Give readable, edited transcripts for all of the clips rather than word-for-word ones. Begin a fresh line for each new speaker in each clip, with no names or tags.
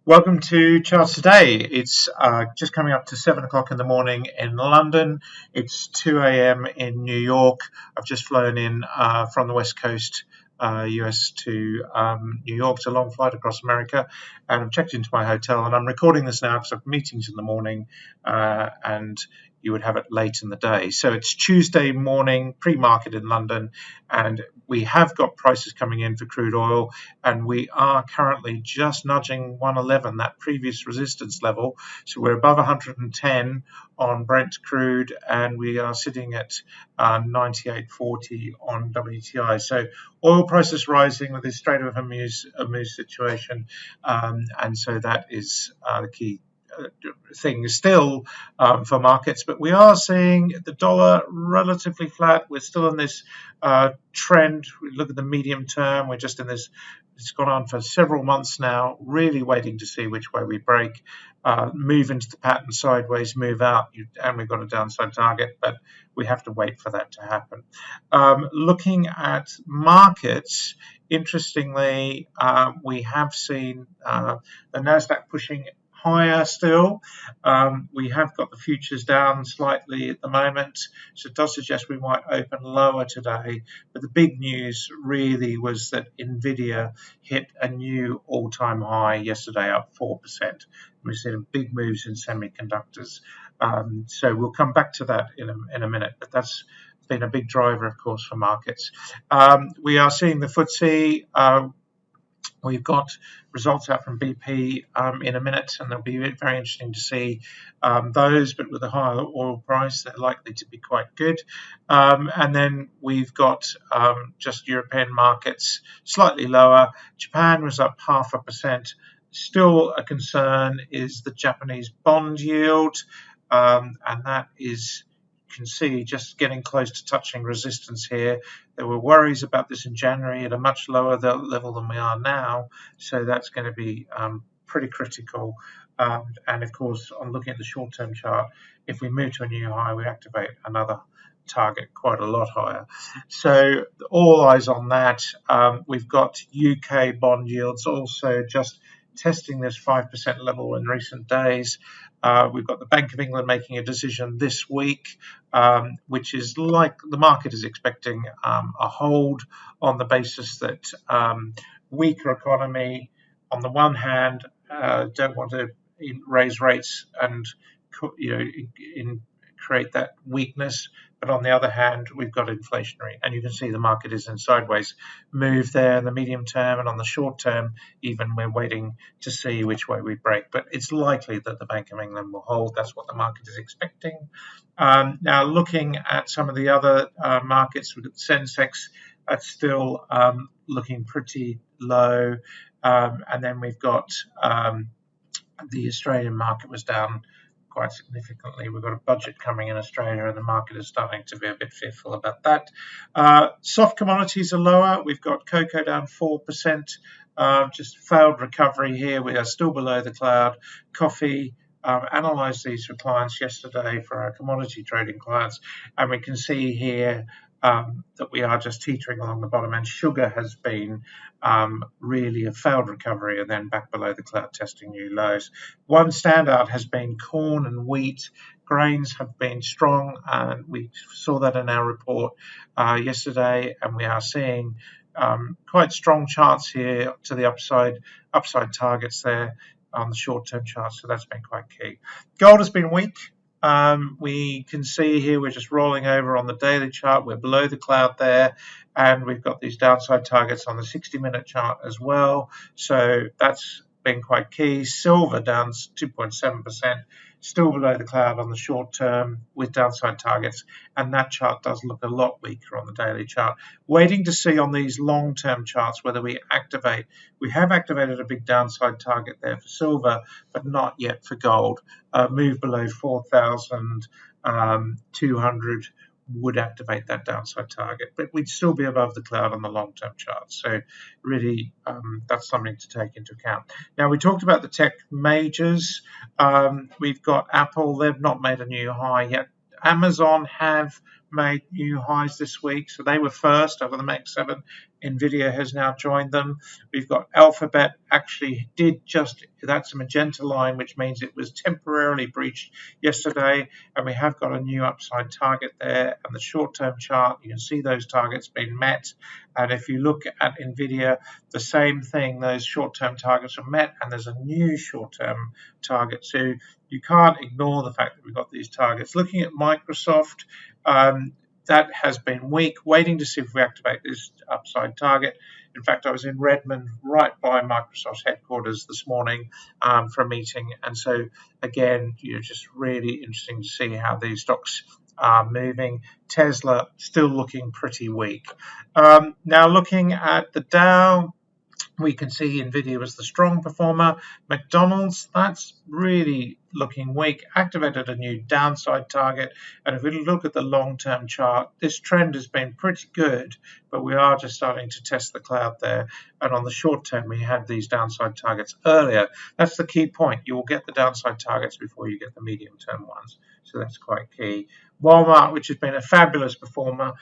Welcome to Charts Today. It's just coming up to 7 o'clock in the morning in London. It's 2 a.m. in New York. I've just flown in from the West Coast, US to New York. It's a long flight across America. And I've checked into my hotel and I'm recording this now because I have meetings in the morning and you would have it late in the day. So it's Tuesday morning, pre-market in London, and we have got prices coming in for crude oil, and we are currently just nudging 111, that previous resistance level. So we're above 110 on Brent crude, and we are sitting at 98.40 on WTI. So oil prices rising with this Strait of Hormuz situation, and so that is the key thing still for markets, but we are seeing the dollar relatively flat. We're still in this trend. We look at the medium term. We're just in this. It's gone on for several months now, really waiting to see which way we break, move into the pattern sideways, move out, and we've got a downside target, but we have to wait for that to happen. Looking at markets, interestingly, we have seen the Nasdaq pushing higher still. We have got the futures down slightly at the moment, so it does suggest we might open lower today. But the big news really was that Nvidia hit a new all-time high yesterday, up 4%. We've seen big moves in semiconductors. So we'll come back to that in a minute, but that's been a big driver, of course, for markets. We are seeing the FTSE. We've got results out from BP in a minute, and they'll be very interesting to see those, but with a higher oil price, they're likely to be quite good. And then we've got just European markets slightly lower. Japan was up 0.5%. Still a concern is the Japanese bond yield, and that is, you can see, just getting close to touching resistance here. There were worries about this in January at a much lower level than we are now, so that's going to be pretty critical. And of course, on looking at the short-term chart, if we move to a new high, we activate another target quite a lot higher. So all eyes on that. We've got UK bond yields also just testing this 5% level in recent days. We've got the Bank of England making a decision this week, which is like the market is expecting a hold on the basis that weaker economy, on the one hand, don't want to raise rates and create that weakness, but on the other hand, we've got inflationary, and you can see the market is in sideways move there in the medium term, and on the short term, even we're waiting to see which way we break. But it's likely that the Bank of England will hold. That's what the market is expecting. Now, looking at some of the other markets, we've got Sensex, that's still looking pretty low, and then we've got the Australian market was down quite significantly. We've got a budget coming in Australia, and the market is starting to be a bit fearful about that. Soft commodities are lower. We've got cocoa down 4%, just failed recovery here. We are still below the cloud. Coffee, analysed these for clients yesterday, for our commodity trading clients, and we can see here that we are just teetering along the bottom, and sugar has been really a failed recovery and then back below the cloud, testing new lows. One standout has been corn and wheat. Grains have been strong, and we saw that in our report yesterday, and we are seeing quite strong charts here to the upside targets there on the short-term charts, so that's been quite key. Gold has been weak. We can see here we're just rolling over on the daily chart. We're below the cloud there, and we've got these downside targets on the 60-minute chart as well. So that's been quite key. Silver down 2.7%, still below the cloud on the short term with downside targets, and that chart does look a lot weaker on the daily chart. Waiting to see on these long-term charts whether we activate. We have activated a big downside target there for silver, but not yet for gold. Move below 4,200 would activate that downside target, but we'd still be above the cloud on the long-term chart. So really, that's something to take into account. Now, we talked about the tech majors. We've got Apple. They've not made a new high yet. Amazon have made new highs this week, so they were first over the Max 7. Nvidia has now joined them. We've got Alphabet actually did just, that's a magenta line, which means it was temporarily breached yesterday, and we have got a new upside target there. And the short-term chart, you can see those targets being met. And if you look at Nvidia, the same thing, those short-term targets are met, and there's a new short-term target. So you can't ignore the fact that we've got these targets. Looking at Microsoft, that has been weak, waiting to see if we activate this upside target. In fact, I was in Redmond, right by Microsoft's headquarters this morning for a meeting. And so, again, just really interesting to see how these stocks are moving. Tesla still looking pretty weak. Now, looking at the Dow, we can see Nvidia was the strong performer. McDonald's, that's really looking weak, activated a new downside target. And if we look at the long-term chart, this trend has been pretty good, but we are just starting to test the cloud there. And on the short term, we had these downside targets earlier. That's the key point. You will get the downside targets before you get the medium-term ones. So that's quite key. Walmart, which has been a fabulous performer,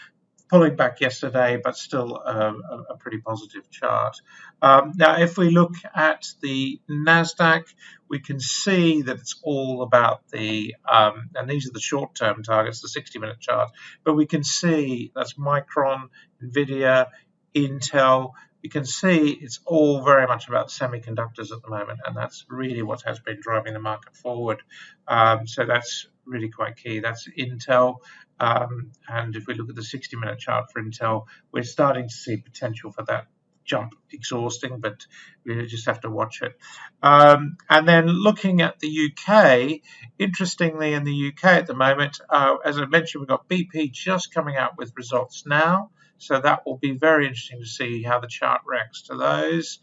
pulling back yesterday, but still a pretty positive chart. Now, if we look at the NASDAQ, we can see that it's all about the, and these are the short-term targets, the 60-minute chart, but we can see that's Micron, Nvidia, Intel. You can see it's all very much about semiconductors at the moment, and that's really what has been driving the market forward. So that's really quite key. That's Intel. And if we look at the 60-minute chart for Intel, we're starting to see potential for that jump exhausting, but we just have to watch it. And then looking at the UK, interestingly, in the UK at the moment, as I mentioned, we've got BP just coming out with results now. So that will be very interesting to see how the chart reacts to those.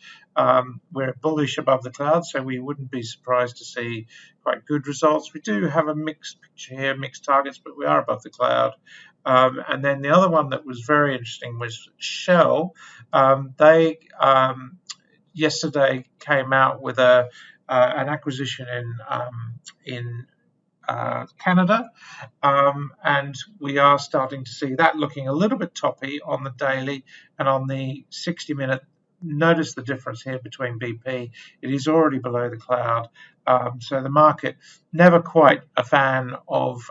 We're bullish above the cloud, so we wouldn't be surprised to see quite good results. We do have a mixed picture here, mixed targets, but we are above the cloud. And then the other one that was very interesting was Shell. They yesterday came out with an acquisition in Canada, and we are starting to see that looking a little bit toppy on the daily and on the 60-minute. Notice the difference here between BP. It is already below the cloud, so the market never quite a fan of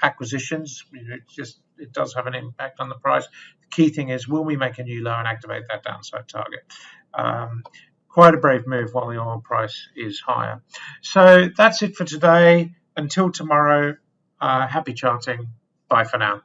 acquisitions. It does have an impact on the price. The key thing is, will we make a new low and activate that downside target? Quite a brave move while the oil price is higher. So that's it for today. Until tomorrow, happy charting. Bye for now.